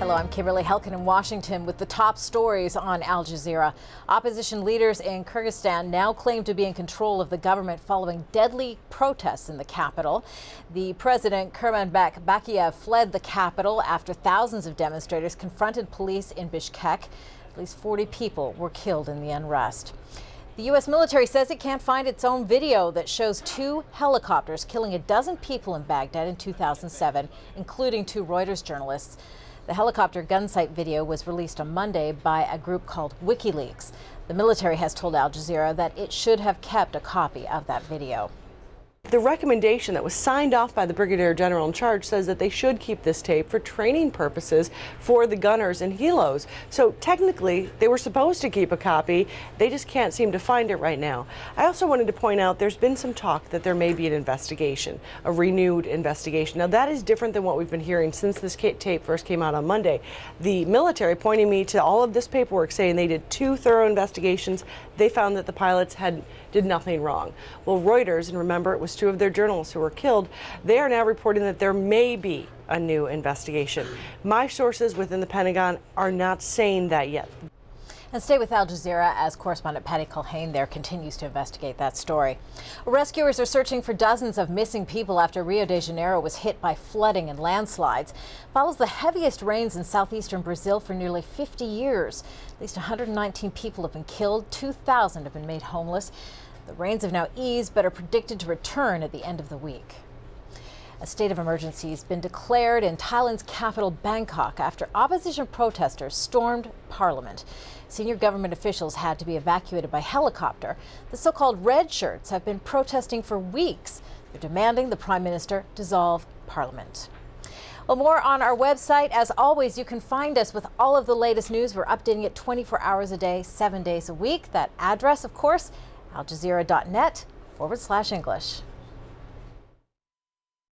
Hello, I'm Kimberly Helkin in Washington with the top stories on Al Jazeera. Opposition leaders in Kyrgyzstan now claim to be in control of the government following deadly protests in the capital. The president, Kurmanbek Bakiev, fled the capital after thousands of demonstrators confronted police in Bishkek. At least 40 people were killed in the unrest. The U.S. military says it can't find its own video that shows 2 helicopters killing a dozen people in Baghdad in 2007, including 2 Reuters journalists. The helicopter gun sight video was released on Monday by a group called WikiLeaks. The military has told Al Jazeera that it should have kept a copy of that video. The recommendation that was signed off by the Brigadier General in charge says that they should keep this tape for training purposes for the gunners and helos. So technically, they were supposed to keep a copy. They just can't seem to find it right now. I also wanted to point out there's been some talk that there may be an investigation, a renewed investigation. Now that is different than what we've been hearing since this tape first came out on Monday. The military pointing me to all of this paperwork saying they did 2 thorough investigations. They found that the pilots did nothing wrong. Well, Reuters, and remember it was 2 of their journalists who were killed, they are now reporting that there may be a new investigation. My sources within the Pentagon are not saying that yet. And stay with Al Jazeera as correspondent Patty Culhane there continues to investigate that story. Rescuers are searching for dozens of missing people after Rio de Janeiro was hit by flooding and landslides. Follows the heaviest rains in southeastern Brazil for nearly 50 years. At least 119 people have been killed, 2,000 have been made homeless. The rains have now eased but are predicted to return at the end of the week. A state of emergency has been declared in Thailand's capital, Bangkok, after opposition protesters stormed parliament. Senior government officials had to be evacuated by helicopter. The so-called red shirts have been protesting for weeks. They're demanding the prime minister dissolve parliament. Well, more on our website. As always, you can find us with all of the latest news. We're updating it 24 hours a day, 7 days a week. That address, of course, aljazeera.net/English.